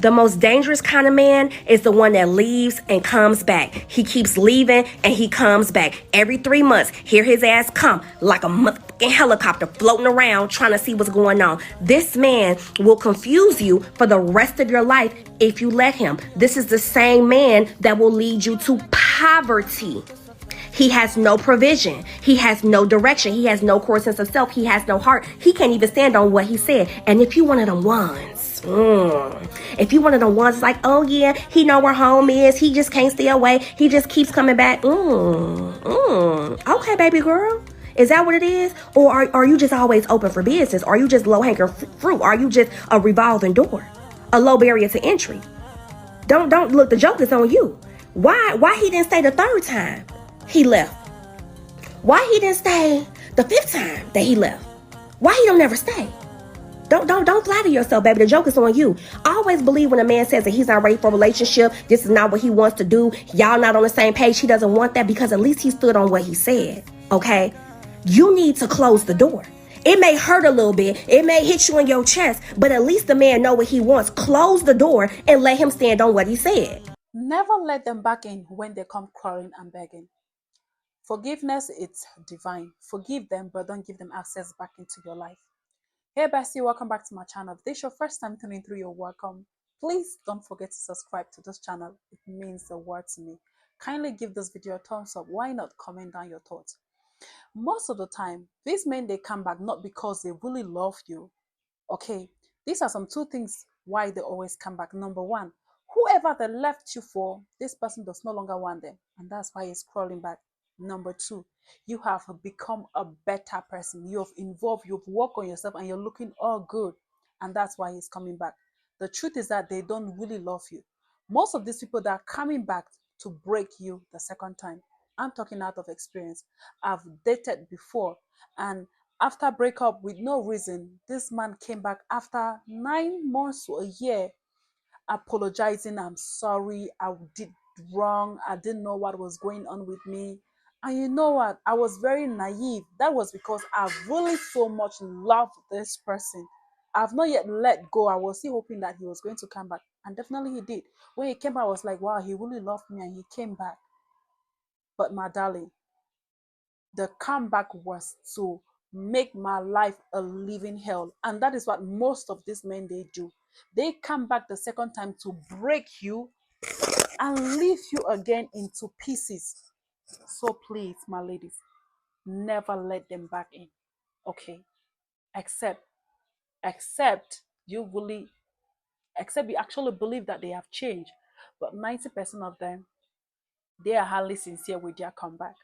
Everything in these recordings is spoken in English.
The most dangerous kind of man is the one that leaves and comes back. He keeps leaving and he comes back. Every 3 months, hear his ass come like a motherfucking helicopter floating around trying to see what's going on. This man will confuse you for the rest of your life if you let him. This is the same man that will lead you to poverty. He has no provision. He has no direction. He has no core sense of self. He has no heart. He can't even stand on what he said. And if you one of them ones, if you one of them ones like, oh yeah, he know where home is. He just can't stay away. He just keeps coming back. Okay, baby girl. Is that what it is? Or are you just always open for business? Are you just low-hanging fruit? Are you just a revolving door? A low barrier to entry? Don't look, the joke is on you. Why he didn't stay the third time he left? Why he didn't stay the 5th time that he left? Why he don't never stay? Don't flatter yourself, baby. The joke is on you. I always believe when a man says that he's not ready for a relationship, this is not what he wants to do, y'all not on the same page, he doesn't want that, because at least he stood on what he said, okay? You need to close the door. It may hurt a little bit. It may hit you in your chest, but at least the man know what he wants. Close the door and let him stand on what he said. Never let them back in when they come crawling and begging. Forgiveness, it's divine. Forgive them, but don't give them access back into your life. Hey bestie, welcome back to my channel. If this is your first time tuning through, you're welcome. Please don't forget to subscribe to this channel. It means the world to me. Kindly give this video a thumbs up. Why not comment down your thoughts? Most of the time, these men, they come back not because they really love you. Okay, these are some 2 things why they always come back. Number 1, whoever they left you for, this person does no longer want them, and that's why he's crawling back. Number 2, you have become a better person. You have evolved, you've worked on yourself, and you're looking all good, and that's why he's coming back. The truth is that they don't really love you. Most of these people that are coming back to break you the second time, I'm talking out of experience. I've dated before, and after breakup with no reason, this man came back after 9 months to a year, apologizing. I'm sorry, I did wrong. I didn't know what was going on with me. And you know what? I was very naive. That was because I really so much loved this person. I've not yet let go. I was still hoping that he was going to come back. And definitely he did. When he came back, I was like, wow, he really loved me, and he came back. But my darling, the comeback was to make my life a living hell. And that is what most of these men, they do. They come back the second time to break you and leave you again into pieces. So please, my ladies, never let them back in. Okay? Except you actually believe that they have changed. But 90% of them, they are hardly sincere with their comeback.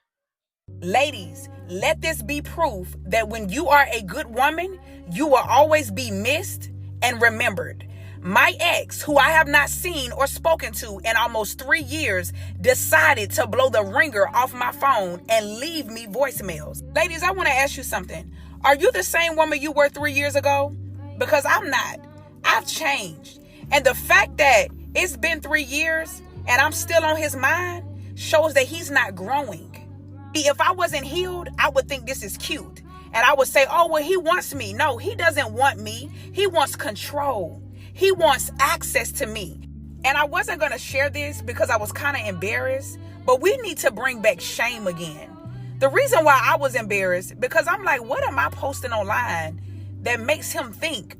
Ladies, let this be proof that when you are a good woman, you will always be missed and remembered. My ex, who I have not seen or spoken to in almost 3 years, decided to blow the ringer off my phone and leave me voicemails. Ladies, I want to ask you something. Are you the same woman you were 3 years ago? Because I'm not. I've changed. And the fact that it's been 3 years and I'm still on his mind shows that he's not growing. If I wasn't healed, I would think this is cute. And I would say, oh, well, he wants me. No, he doesn't want me. He wants control. He wants access to me. And I wasn't going to share this because I was kind of embarrassed, but we need to bring back shame again. The reason why I was embarrassed, because I'm like, what am I posting online that makes him think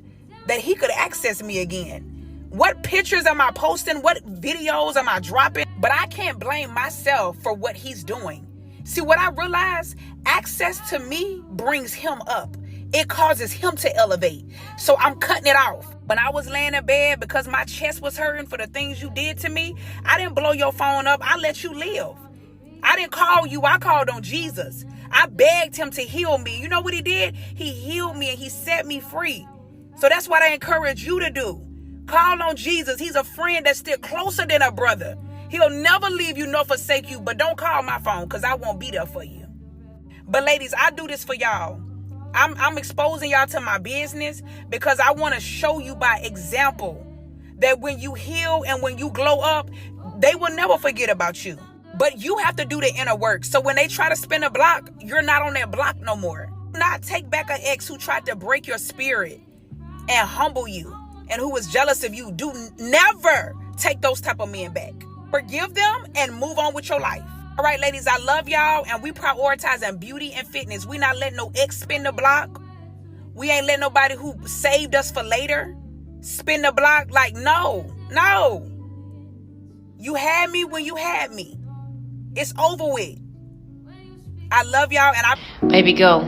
that he could access me again? What pictures am I posting? What videos am I dropping? But I can't blame myself for what he's doing. See, what I realized, access to me brings him up. It causes him to elevate. So I'm cutting it off. When I was laying in bed because my chest was hurting for the things you did to me, I didn't blow your phone up. I let you live. I didn't call you. I called on Jesus. I begged him to heal me. You know what he did? He healed me and he set me free. So that's what I encourage you to do. Call on Jesus. He's a friend that's still closer than a brother. He'll never leave you nor forsake you, but don't call my phone because I won't be there for you. But ladies, I do this for y'all. I'm exposing y'all to my business because I want to show you by example that when you heal and when you glow up, they will never forget about you. But you have to do the inner work. So when they try to spin a block, you're not on that block no more. Do not take back an ex who tried to break your spirit and humble you. and who is jealous of you, do never take those type of men back. Forgive them and move on with your life. All right, ladies, I love y'all, and we prioritizing beauty and fitness. We not letting no ex spin the block. We ain't letting nobody who saved us for later spin the block. Like, no. You had me when you had me. It's over with. I love y'all, and Baby girl,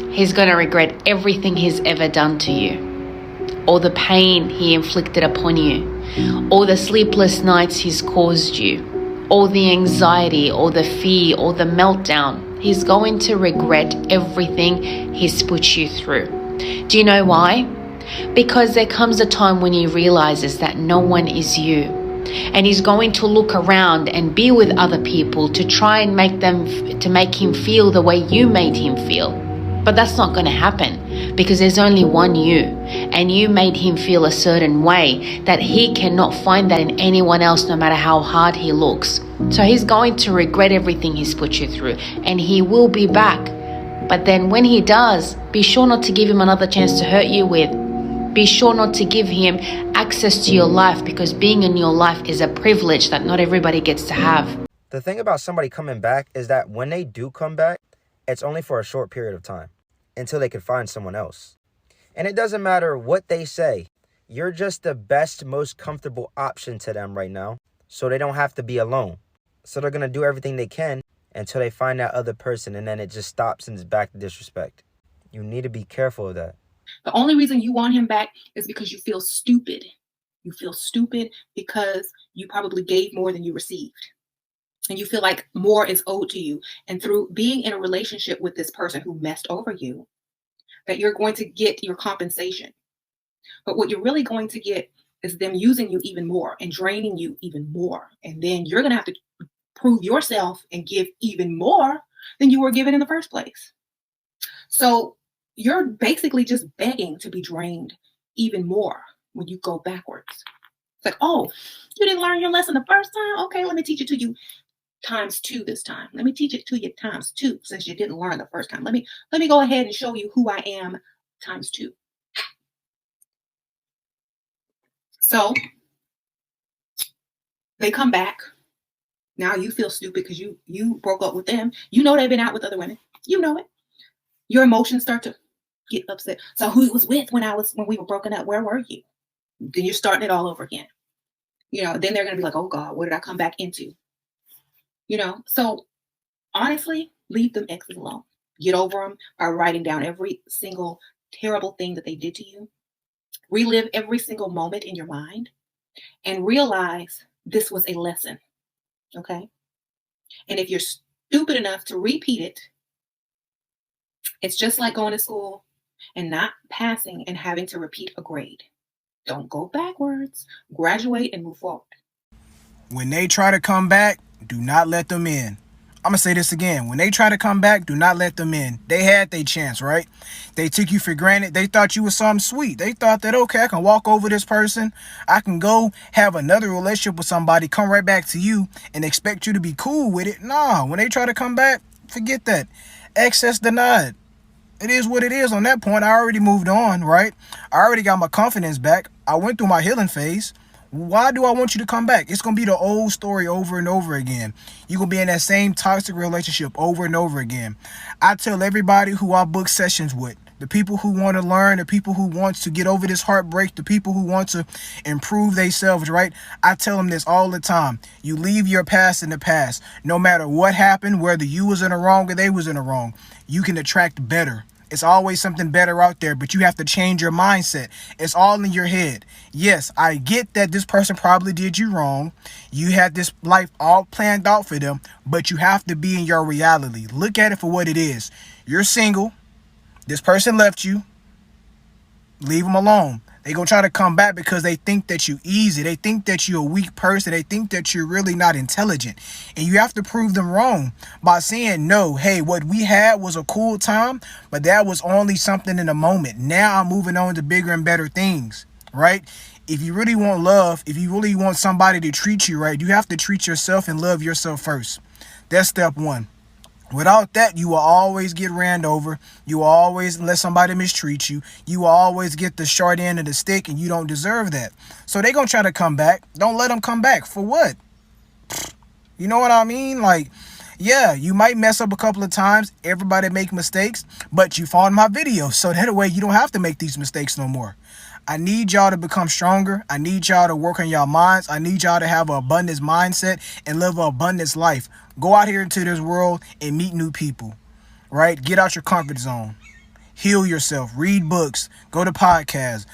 he's gonna regret everything he's ever done to you. All the pain he inflicted upon you. All the sleepless nights he's caused you. All the anxiety, all the fear, all the meltdown. He's going to regret everything he's put you through. Do you know why? Because there comes a time when he realizes that no one is you. And he's going to look around and be with other people to try and make him feel the way you made him feel. But that's not going to happen, because there's only one you, and you made him feel a certain way that he cannot find that in anyone else, no matter how hard he looks. So he's going to regret everything he's put you through, and he will be back. But then when he does, be sure not to give him another chance to hurt you with. Be sure not to give him access to your life, because being in your life is a privilege that not everybody gets to have. The thing about somebody coming back is that when they do come back, it's only for a short period of time until they can find someone else. And it doesn't matter what they say. You're just the best, most comfortable option to them right now, so they don't have to be alone. So they're going to do everything they can until they find that other person, and then it just stops and it's back to disrespect. You need to be careful of that. The only reason you want him back is because you feel stupid. You feel stupid because you probably gave more than you received. And you feel like more is owed to you. And through being in a relationship with this person who messed over you, that you're going to get your compensation. But what you're really going to get is them using you even more and draining you even more. And then you're going to have to prove yourself and give even more than you were given in the first place. So you're basically just begging to be drained even more when you go backwards. It's like, oh, you didn't learn your lesson the first time? Okay, let me teach it to you ×2 this time. Let me teach it to you ×2 since you didn't learn the first time. Let me go ahead and show you who I am ×2. So they come back. Now you feel stupid because you broke up with them. You know they've been out with other women. You know it. Your emotions start to get upset. So who it was with when we were broken up? Where were you? Then you're starting it all over again. Then they're gonna be like, oh God, what did I come back into? So honestly, leave them exes alone. Get over them by writing down every single terrible thing that they did to you. Relive every single moment in your mind and realize this was a lesson. Okay? And if you're stupid enough to repeat it, it's just like going to school and not passing and having to repeat a grade. Don't go backwards. Graduate and move forward. When they try to come back, do not let them in. I'm going to say this again. When they try to come back, do not let them in. They had their chance, right? They took you for granted. They thought you was something sweet. They thought that, okay, I can walk over this person. I can go have another relationship with somebody, come right back to you and expect you to be cool with it. Nah, when they try to come back, forget that. Access denied. It is what it is on that point. I already moved on, right? I already got my confidence back. I went through my healing phase. Why do I want you to come back? It's going to be the old story over and over again. You're going to be in that same toxic relationship over and over again. I tell everybody who I book sessions with, the people who want to learn, the people who want to get over this heartbreak, the people who want to improve themselves, right? I tell them this all the time. You leave your past in the past. No matter what happened, whether you was in the wrong or they was in the wrong, you can attract better. It's always something better out there, but you have to change your mindset. It's all in your head. Yes, I get that this person probably did you wrong. You had this life all planned out for them, but you have to be in your reality. Look at it for what it is. You're single. This person left you. Leave them alone. They're going to try to come back because they think that you're easy. They think that you're a weak person. They think that you're really not intelligent. And you have to prove them wrong by saying, no, hey, what we had was a cool time, but that was only something in the moment. Now I'm moving on to bigger and better things, right? If you really want love, if you really want somebody to treat you right, you have to treat yourself and love yourself first. That's step one. Without that, you will always get ran over. You will always let somebody mistreat you. You will always get the short end of the stick, and you don't deserve that. So they're going to try to come back. Don't let them come back. For what? You know what I mean? Like, yeah, you might mess up a couple of times. Everybody make mistakes, but you found my video, so that way you don't have to make these mistakes no more. I need y'all to become stronger. I need y'all to work on y'all minds. I need y'all to have an abundance mindset and live an abundance life. Go out here into this world and meet new people, right? Get out your comfort zone. Heal yourself. Read books. Go to podcasts.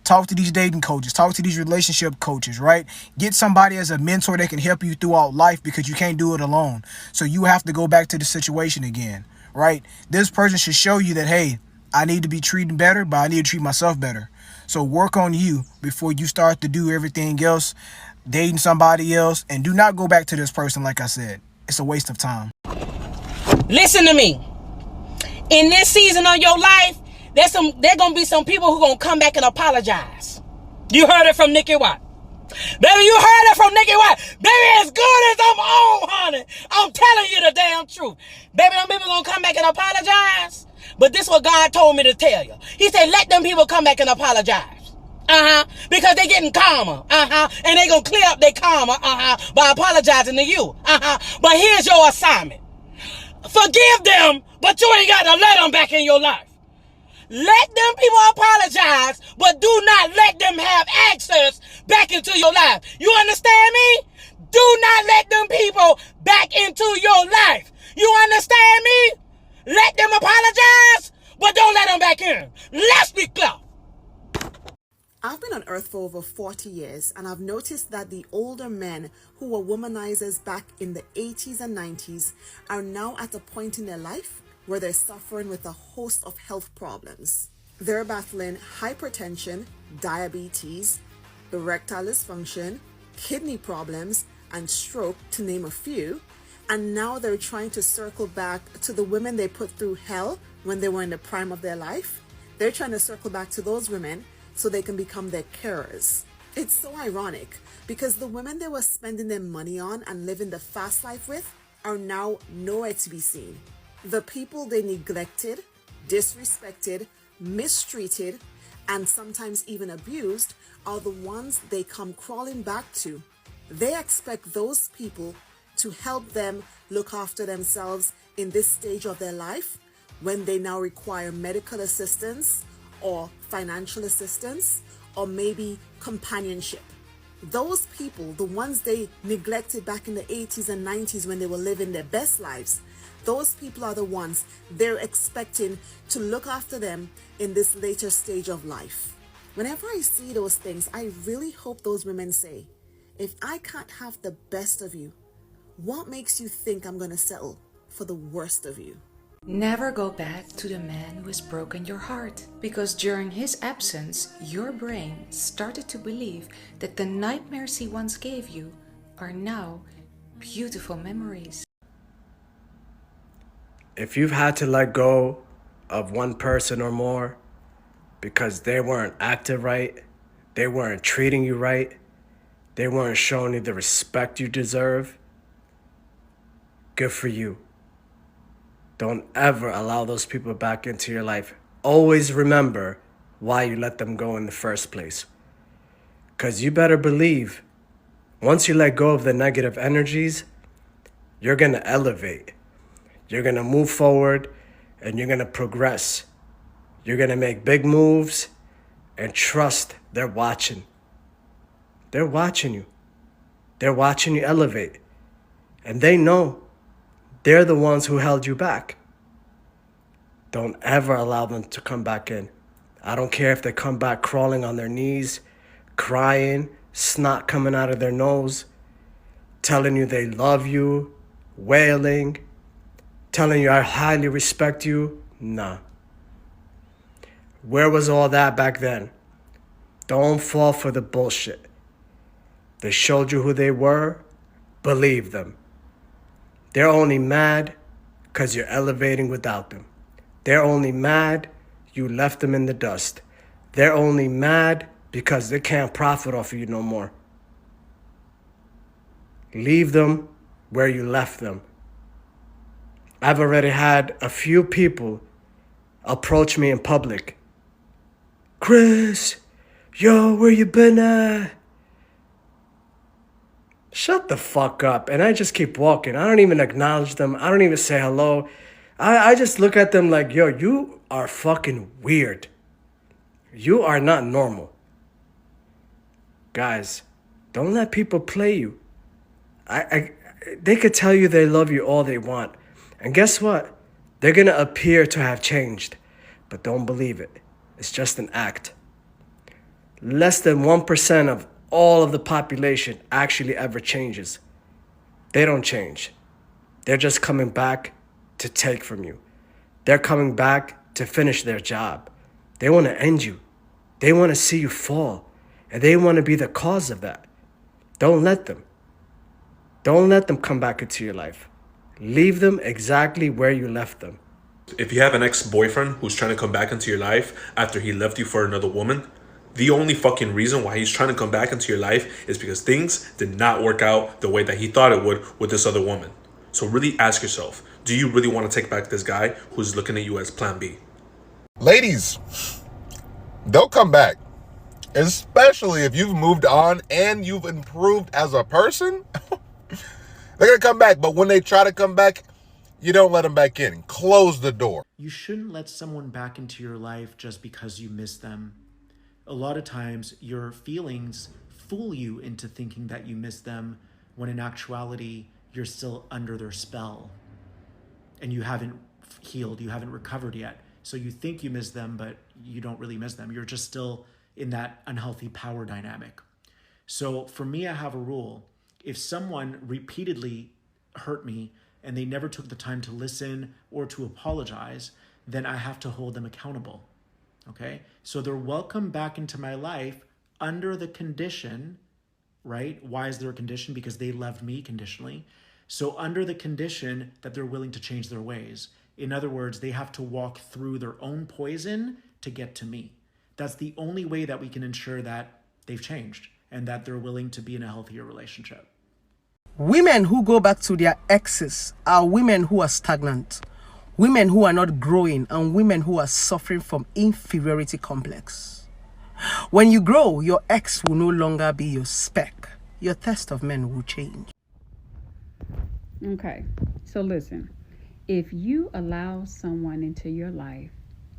Talk to these dating coaches. Talk to these relationship coaches, right? Get somebody as a mentor that can help you throughout life because you can't do it alone. So you have to go back to the situation again, right? This person should show you that, hey, I need to be treated better, but I need to treat myself better. So work on you before you start to do everything else, dating somebody else, and do not go back to this person like I said. It's a waste of time. Listen to me. In this season of your life, there gonna be some people who gonna come back and apologize. You heard it from Nikki Watt. Baby, you heard it from Nikki Watt. Baby, as good as I'm on, honey, I'm telling you the damn truth. Baby, them people gonna come back and apologize. But this is what God told me to tell you. He said, let them people come back and apologize. Because they getting calmer. And they gonna clear up their karma, by apologizing to you. But here's your assignment. Forgive them, but you ain't got to let them back in your life. Let them people apologize, but do not let them have access back into your life. You understand me? Do not let them people back into your life. You understand me? Let them apologize, but don't let them back in. Let's be clear. I've been on Earth for over 40 years, and I've noticed that the older men who were womanizers back in the 80s and 90s are now at a point in their life where they're suffering with a host of health problems. They're battling hypertension, diabetes, erectile dysfunction, kidney problems, and stroke, to name a few. And now they're trying to circle back to the women they put through hell when they were in the prime of their life. They're trying to circle back to those women so they can become their carers. It's so ironic because the women they were spending their money on and living the fast life with are now nowhere to be seen. The people they neglected, disrespected, mistreated, and sometimes even abused are the ones they come crawling back to. They expect those people to help them look after themselves in this stage of their life when they now require medical assistance or financial assistance or maybe companionship. Those people, the ones they neglected back in the 80s and 90s when they were living their best lives, those people are the ones they're expecting to look after them in this later stage of life. Whenever I see those things, I really hope those women say, if I can't have the best of you, what makes you think I'm going to settle for the worst of you? Never go back to the man who has broken your heart, because during his absence, your brain started to believe that the nightmares he once gave you are now beautiful memories. If you've had to let go of one person or more because they weren't acting right, they weren't treating you right, they weren't showing you the respect you deserve, good for you. Don't ever allow those people back into your life. Always remember why you let them go in the first place. Because you better believe, once you let go of the negative energies, you're going to elevate. You're going to move forward and you're going to progress. You're going to make big moves and trust they're watching. They're watching you. They're watching you elevate. And they know they're the ones who held you back. Don't ever allow them to come back in. I don't care if they come back crawling on their knees, crying, snot coming out of their nose, telling you they love you, wailing, telling you I highly respect you. Nah. Where was all that back then? Don't fall for the bullshit. They showed you who they were. Believe them. They're only mad because you're elevating without them. They're only mad you left them in the dust. They're only mad because they can't profit off of you no more. Leave them where you left them. I've already had a few people approach me in public. Chris, yo, where you been at? Shut the fuck up. And I just keep walking. I don't even acknowledge them. I don't even say hello. I just look at them like, yo, you are fucking weird. You are not normal. Guys, don't let people play you. They could tell you they love you all they want. And guess what? They're going to appear to have changed. But don't believe it. It's just an act. Less than 1% of all of the population actually ever changes. They don't change. They're just coming back to take from you. They're coming back to finish their job. They want to end you. They want to see you fall. And they want to be the cause of that. Don't let them. Don't let them come back into your life. Leave them exactly where you left them. If you have an ex-boyfriend who's trying to come back into your life after he left you for another woman, the only fucking reason why he's trying to come back into your life is because things did not work out the way that he thought it would with this other woman. So really ask yourself, do you really want to take back this guy who's looking at you as plan B? Ladies, they'll come back. Especially if you've moved on and you've improved as a person. They're going to come back. But when they try to come back, you don't let them back in. Close the door. You shouldn't let someone back into your life just because you miss them. A lot of times your feelings fool you into thinking that you miss them when in actuality you're still under their spell and you haven't healed, you haven't recovered yet. So you think you miss them, but you don't really miss them. You're just still in that unhealthy power dynamic. So for me, I have a rule. If someone repeatedly hurt me and they never took the time to listen or to apologize, then I have to hold them accountable. Okay? So they're welcome back into my life under the condition, right? Why is there a condition? Because they loved me conditionally. So under the condition that they're willing to change their ways. In other words, they have to walk through their own poison to get to me. That's the only way that we can ensure that they've changed and that they're willing to be in a healthier relationship. Women who go back to their exes are women who are stagnant, women who are not growing, and women who are suffering from inferiority complex. When you grow, your ex will no longer be your spec. Your test of men will change. Okay, so listen, if you allow someone into your life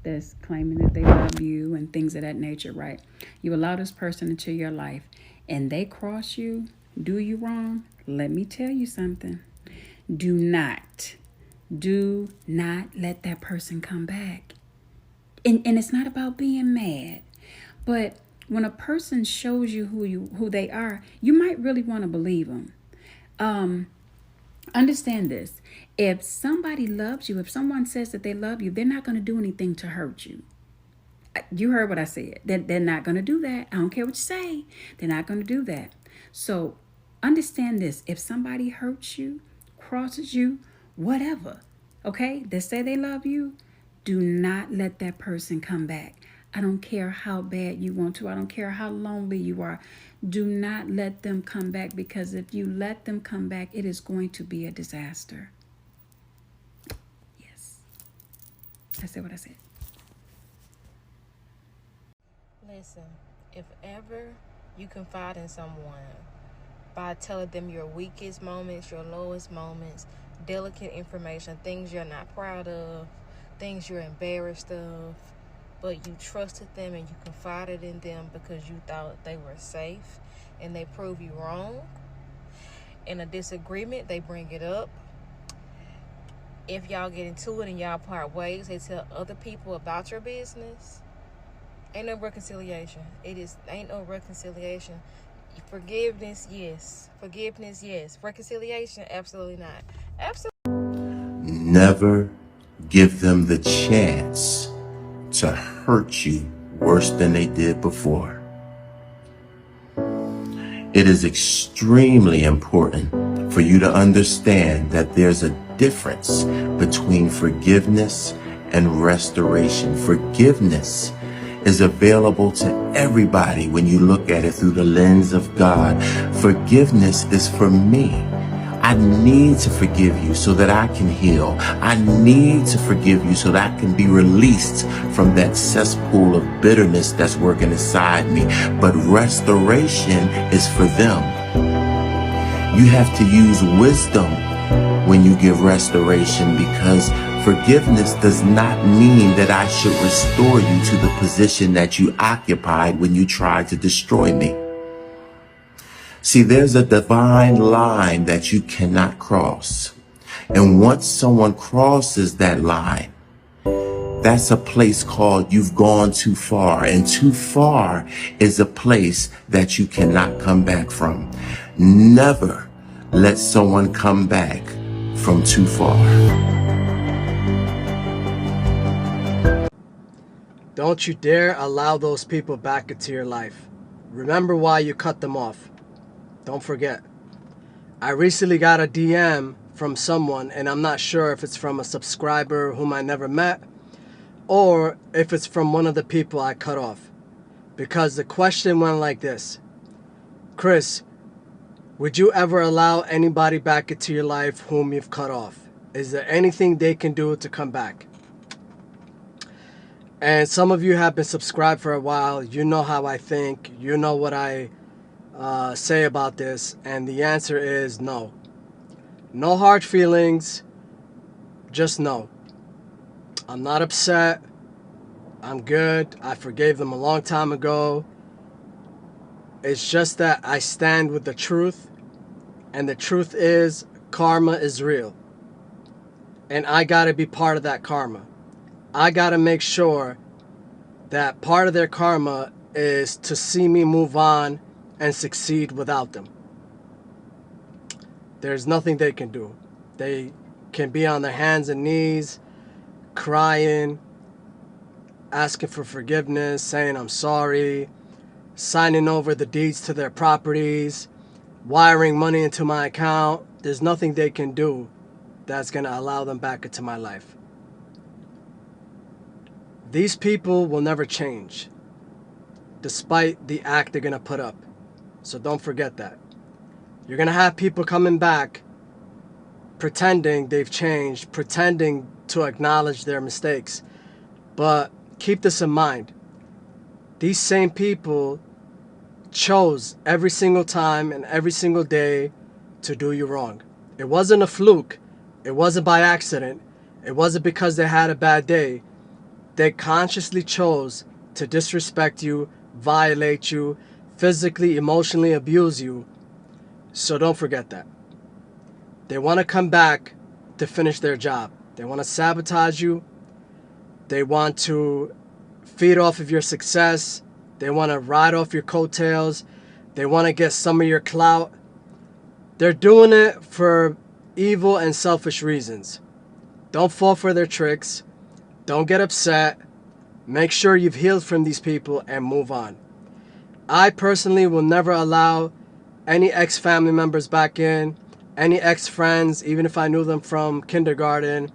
that's claiming that they love you and things of that nature, right? You allow this person into your life and they cross you, do you wrong? Let me tell you something. Do not let that person come back. And it's not about being mad, but when a person shows you who they are, you might really want to believe them. Understand this. If somebody loves you, if someone says that they love you, they're not going to do anything to hurt you. You heard what I said. They're not going to do that. I don't care what you say. They're not going to do that. So understand this. If somebody hurts you, crosses you, whatever, okay, they say they love you, do not let that person come back. I don't care how bad you want to. I don't care how lonely you are. Do not let them come back, because if you let them come back, it is going to be a disaster. Yes. I said what I said. Listen, if ever you confide in someone by telling them your weakest moments, your lowest moments, delicate information, things you're not proud of, things you're embarrassed of, but you trusted them and you confided in them because you thought they were safe, and they prove you wrong. In a disagreement, they bring it up. If y'all get into it and y'all part ways, they tell other people about your business. Ain't no reconciliation. Ain't no reconciliation. Forgiveness, yes. Forgiveness, yes. Reconciliation, absolutely not. Absolutely. Never give them the chance to hurt you worse than they did before. It is extremely important for you to understand that there's a difference between forgiveness and restoration. Forgiveness is available to everybody when you look at it through the lens of God. Forgiveness is for me. I need to forgive you so that I can heal. I need to forgive you so that I can be released from that cesspool of bitterness that's working inside me. But restoration is for them. You have to use wisdom when you give restoration, because forgiveness does not mean that I should restore you to the position that you occupied when you tried to destroy me. See, there's a divine line that you cannot cross. And once someone crosses that line, that's a place called you've gone too far. And too far is a place that you cannot come back from. Never let someone come back from too far. Don't you dare allow those people back into your life. Remember why you cut them off. Don't forget. I recently got a DM from someone, and I'm not sure if it's from a subscriber whom I never met or if it's from one of the people I cut off. Because the question went like this: Chris, would you ever allow anybody back into your life whom you've cut off? Is there anything they can do to come back? And some of you have been subscribed for a while. You know how I think. You know what I say about this. And the answer is no. No hard feelings. Just no. I'm not upset. I'm good. I forgave them a long time ago. It's just that I stand with the truth. And the truth is, karma is real. And I got to be part of that karma. I got to make sure that part of their karma is to see me move on and succeed without them. There's nothing they can do. They can be on their hands and knees, crying, asking for forgiveness, saying I'm sorry, signing over the deeds to their properties, wiring money into my account. There's nothing they can do that's going to allow them back into my life. These people will never change, despite the act they're going to put up. So don't forget that. You're going to have people coming back pretending they've changed, pretending to acknowledge their mistakes. But keep this in mind. These same people chose every single time and every single day to do you wrong. It wasn't a fluke. It wasn't by accident. It wasn't because they had a bad day. They consciously chose to disrespect you, violate you, physically, emotionally abuse you. So don't forget that. They want to come back to finish their job. They want to sabotage you. They want to feed off of your success. They want to ride off your coattails. They want to get some of your clout. They're doing it for evil and selfish reasons. Don't fall for their tricks. Don't get upset. Make sure you've healed from these people and move on. I personally will never allow any ex-family members back in, any ex-friends, even if I knew them from kindergarten,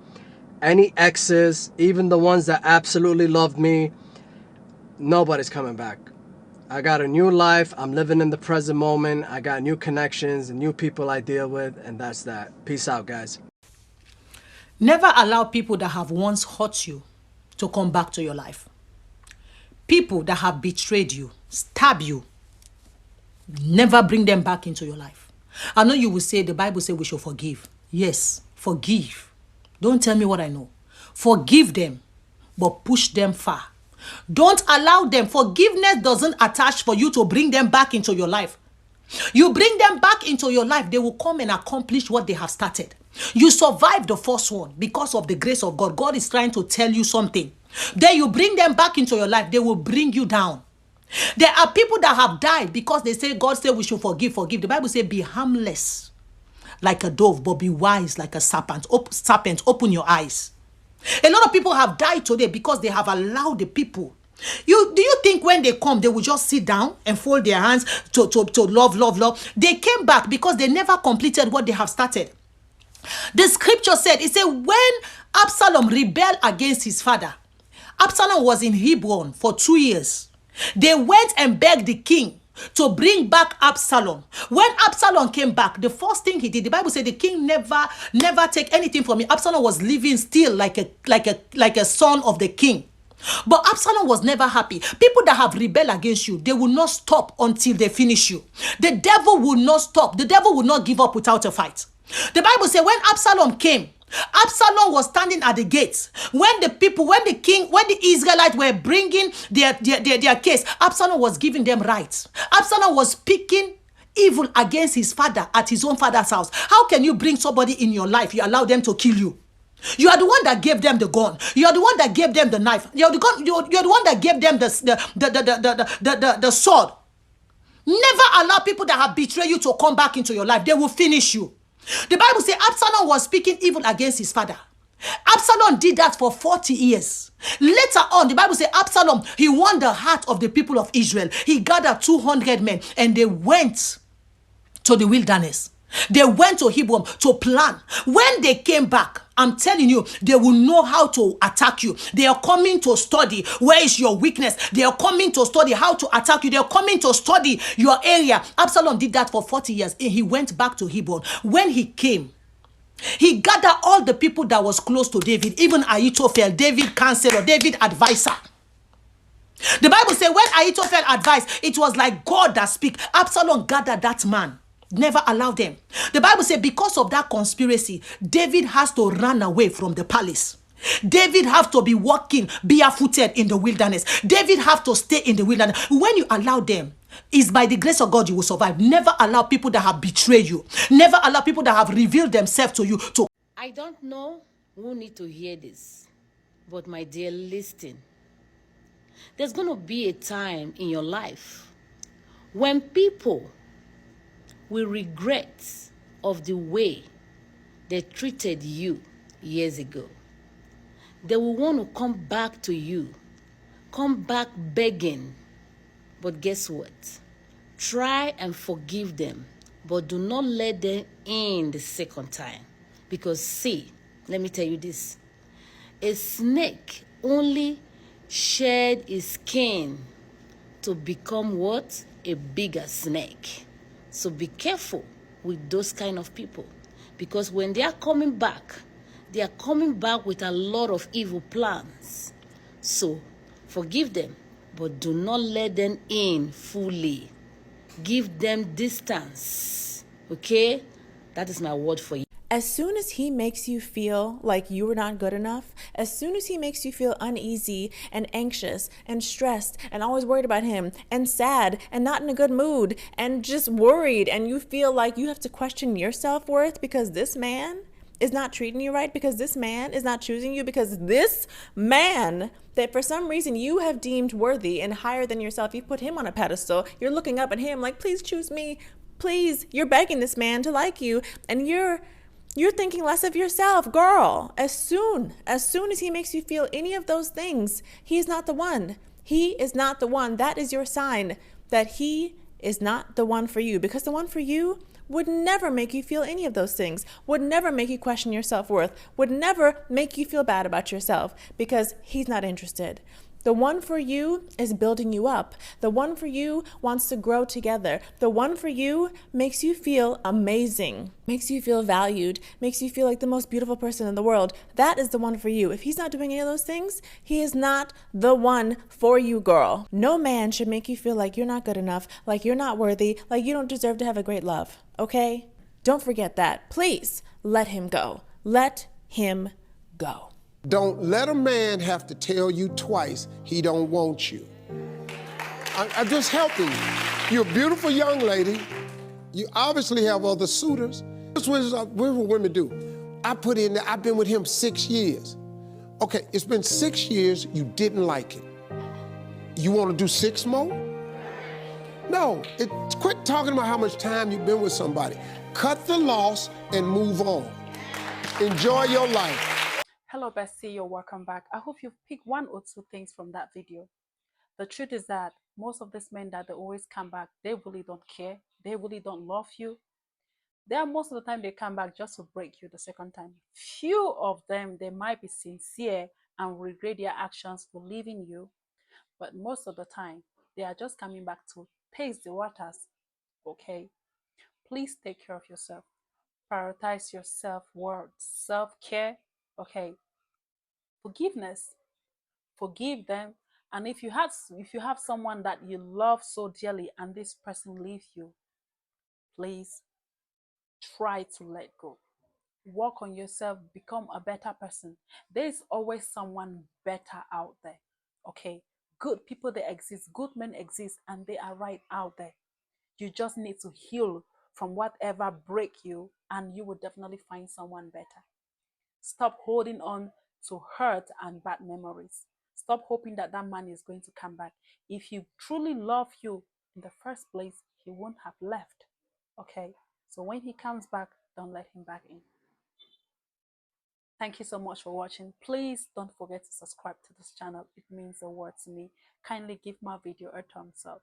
any exes, even the ones that absolutely loved me. Nobody's coming back. I got a new life. I'm living in the present moment. I got new connections and new people I deal with, and that's that. Peace out, guys. Never allow people that have once hurt you to come back to your life. People that have betrayed you, stab you, never bring them back into your life. I know you will say, the Bible says we should forgive. Yes, forgive. Don't tell me what I know. Forgive them, but push them far. Don't allow them. Forgiveness doesn't attach for you to bring them back into your life. You bring them back into your life, they will come and accomplish what they have started. You survived the first one because of the grace of God. God is trying to tell you something. Then you bring them back into your life, they will bring you down. There are people that have died because they say, God said we should forgive. The Bible says, be harmless like a dove, but be wise like a serpent. Serpent, open your eyes. A lot of people have died today because they have allowed the people. Do you think when they come, they will just sit down and fold their hands to love? They came back because they never completed what they have started. The scripture said, it said, when Absalom rebelled against his father, Absalom was in Hebron for 2 years. They went and begged the king to bring back Absalom. When Absalom came back, the first thing he did, the Bible said the king never take anything from him. Absalom was living still like a son of the king. But Absalom was never happy. People that have rebelled against you, they will not stop until they finish you. The devil will not stop. The devil will not give up without a fight. The Bible says when Absalom came, Absalom was standing at the gates. When the Israelites were bringing their case, Absalom was giving them rights. Absalom was speaking evil against his father at his own father's house. How can you bring somebody in your life, you allow them to kill you? You are the one that gave them the gun. You are the one that gave them the knife. You're the one that gave them the sword. Never allow people that have betrayed you to come back into your life. They will finish you. The Bible says Absalom was speaking evil against his father. Absalom did that for 40 years. Later on, the Bible says Absalom, he won the heart of the people of Israel. He gathered 200 men and they went to the wilderness. They went to Hebron to plan. When they came back, I'm telling you, they will know how to attack you. They are coming to study where is your weakness. They are coming to study how to attack you. They are coming to study your area. Absalom did that for 40 years. And he went back to Hebron. When he came, he gathered all the people that was close to David, even Ahithophel, David counselor, David advisor. The Bible says when Ahithophel advised, it was like God that speak. Absalom gathered that man. Never allowed them. The Bible says because of that conspiracy, David has to run away from the palace. David have to be walking barefooted in the wilderness. David have to stay in the wilderness. When you allow them, it's by the grace of God you will survive. Never allow people that have betrayed you. Never allow people that have revealed themselves to you to. I don't know who need to hear this, but my dear, listen. There's going to be a time in your life when people will regret of the way they treated you years ago. They will want to come back to you, come back begging. But guess what? Try and forgive them, but do not let them in the second time. Because see, let me tell you this. A snake only shed its skin to become what? A bigger snake. So be careful with those kind of people. Because when they are coming back with a lot of evil plans. So forgive them, but do not let them in fully. Give them distance. Okay? That is my word for you. As soon as he makes you feel like you are not good enough, as soon as he makes you feel uneasy and anxious and stressed and always worried about him and sad and not in a good mood and just worried, and you feel like you have to question your self-worth because this man is not treating you right, because this man is not choosing you, because this man that for some reason you have deemed worthy and higher than yourself, you put him on a pedestal, you're looking up at him like, please choose me, please. You're begging this man to like you, and you're thinking less of yourself. Girl, as soon as he makes you feel any of those things, he's not the one. He is not the one. That is your sign that he is not the one for you, because the one for you would never make you feel any of those things, would never make you question your self-worth, would never make you feel bad about yourself, because he's not interested. The one for you is building you up. The one for you wants to grow together. The one for you makes you feel amazing, makes you feel valued, makes you feel like the most beautiful person in the world. That is the one for you. If he's not doing any of those things, he is not the one for you, girl. No man should make you feel like you're not good enough, like you're not worthy, like you don't deserve to have a great love, okay? Don't forget that. Please let him go. Let him go. Don't let a man have to tell you twice he don't want you. I'm just helping you. You're a beautiful young lady. You obviously have other suitors. This is what women do. I've been with him 6 years. Okay, it's been 6 years, you didn't like it. You want to do 6 more? No, quit talking about how much time you've been with somebody. Cut the loss and move on. Enjoy your life. Hello Bestie, you're welcome back. I hope you've picked 1 or 2 things from that video. The truth is that most of these men that they always come back, they really don't care. They really don't love you. Most of the time they come back just to break you the second time. Few of them, they might be sincere and regret their actions for leaving you. But most of the time, they are just coming back to taste the waters. Okay, please take care of yourself. Prioritize your self-worth, self-care. Okay, forgiveness. Forgive them. And if you have someone that you love so dearly and this person leaves you, please try to let go. Work on yourself, become a better person. There's always someone better out there. Okay, good people, they exist, good men exist, and they are right out there. You just need to heal from whatever break you, and you will definitely find someone better. Stop holding on to hurt and bad memories. Stop hoping that that man is going to come back. If he truly loved you in the first place, he won't have left. Okay, so when he comes back, don't let him back in. Thank you so much for watching. Please don't forget to subscribe to this channel. It means the world to me. Kindly give my video a thumbs up.